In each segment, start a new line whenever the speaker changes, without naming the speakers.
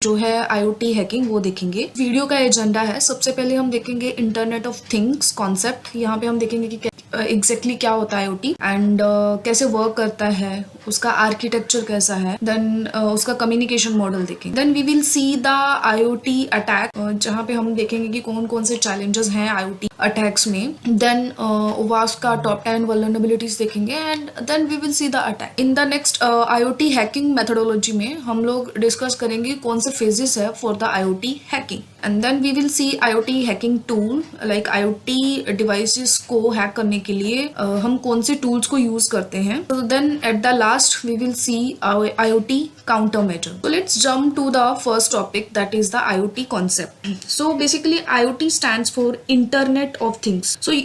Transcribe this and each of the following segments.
जो है IoT hacking वो देखेंगे। वीडियो का एजेंडा है, सबसे पहले हम देखेंगे इंटरनेट ऑफ थिंग्स कॉन्सेप्ट। यहाँ पे हम देखेंगे कि एग्जैक्टली क्या होता है IoT एंड कैसे वर्क करता है, उसका आर्किटेक्चर कैसा है, देन उसका कम्युनिकेशन मॉडल देखेंगे। Then we will see the IoT attack, जहाँ पे हम देखेंगे कि कौन कौन से चैलेंजेस हैं IoT अटैक्स में। देन वास्ट का टॉप 10 वल्नरेबिलिटीज देखेंगे and then we will see the attack. In the next IoT hacking methodology में हम लोग डिस्कस करेंगे कौन से फेजेस है for the IoT hacking and then we will see IoT hacking tool, like IoT devices को hack करने के लिए हम कौन से टूल्स को यूज करते हैं। तो then at the last we will see IoT counter measure. So let's jump to the first topic, that is the IoT concept. So basically IoT stands for Internet of Things. So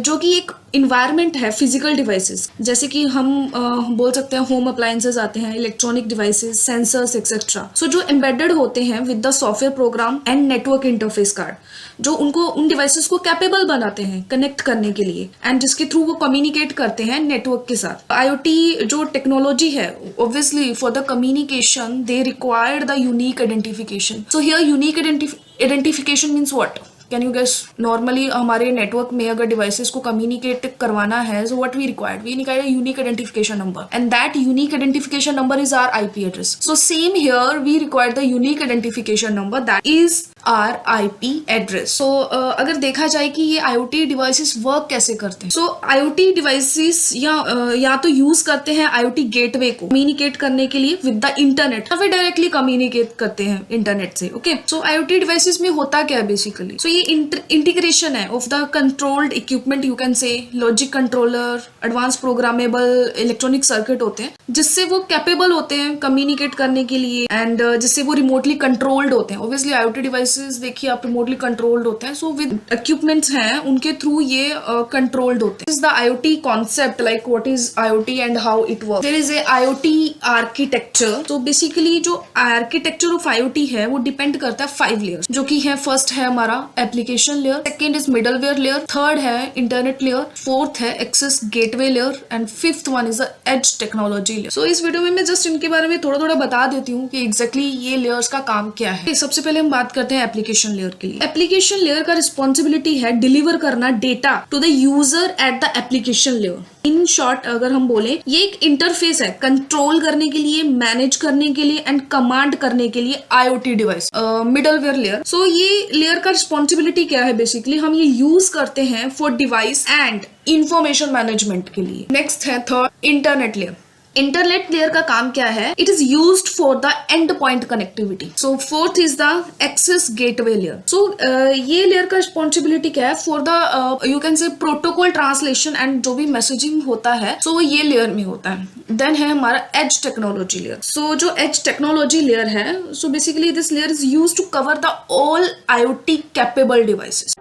जो कि एक environment है physical devices, जैसे कि हम बोल सकते हैं होम अप्लायंसेस आते हैं, इलेक्ट्रॉनिक डिवाइसेस, सेंसर्स एक्सेट्रा। सो जो एम्बेडेड होते हैं with the software program and network interface card, जो उनको उन डिवाइसेस को कैपेबल बनाते हैं कनेक्ट करने के लिए एंड जिसके थ्रू वो कम्युनिकेट करते हैं नेटवर्क के साथ। IoT जो टेक्नोलॉजी है, obviously for the communication they required the unique identification. So here unique identification means what? Can you guess? Normally हमारे नेटवर्क में अगर डिवाइसेस को कम्युनिकेट करवाना है, so what we required? We require unique identification number and that unique identification number is our IP address. So same here we require the unique identification number, that is our IP address. So अगर देखा जाए कि ये IoT devices work कैसे करते हैं, सो IoT devices या तो यूज करते हैं IoT गेटवे को कम्युनिकेट करने के लिए विद द इंटरनेट, या फिर डायरेक्टली कम्युनिकेट करते हैं इंटरनेट से। ओके, सो IoT डिवाइसेस में होता क्या है बेसिकली? सो ये इंटीग्रेशन है of the controlled equipment, you can से logic controller, advance programmable electronic circuit होते हैं जिससे वो कैपेबल होते हैं कम्युनिकेट करने के लिए एंड जिससे वो रिमोटली कंट्रोल्ड होते हैं। ऑब्वियसली IoT डिवाइसेस देखिए आप रिमोटली कंट्रोल्ड होते हैं, सो विद इक्विपमेंट्स हैं उनके थ्रू ये कंट्रोल्ड होते हैं। Is the IoT concept, like what is IoT and how it work. There is a IoT architecture. तो बेसिकली जो आर्किटेक्चर ऑफ IoT है वो डिपेंड करता है 5 लेयर्स, जो कि है फर्स्ट है हमारा application layer, second is middleware layer, third है इंटरनेट लेयर, फोर्थ है access gateway layer and fifth one is the edge technology layer. So इस वीडियो में मैं जस्ट इनके बारे में थोड़ा थोड़ा बता देती हूँ कि एग्जैक्टली ये लेयर्स का काम क्या है। सबसे पहले हम बात करते हैं एप्लीकेशन लेयर के लिए। एप्लीकेशन लेयर का रिस्पॉन्सिबिलिटी है डिलीवर करना data to the user at the application layer. In short अगर हम बोले, ये एक इंटरफेस है कंट्रोल करने के लिए, मैनेज करने के लिए एंड कमांड करने के लिए IoT device. Middleware layer, so ये लेयर का रिस्पॉन्सिबिलिटी क्या है? बेसिकली हम ये यूज करते हैं for device and information management के लिए। नेक्स्ट है third internet layer. Internet layer का काम क्या है? It is used for the end point connectivity. So fourth is the access gateway layer. So ये लेयर का रिस्पॉन्सिबिलिटी क्या है? For the you can say protocol translation and जो भी मैसेजिंग होता है, सो ये लेयर में होता है। देन है हमारा एज टेक्नोलॉजी लेयर। सो जो एज टेक्नोलॉजी लेयर है, so basically this layer is used to cover the all IoT capable devices.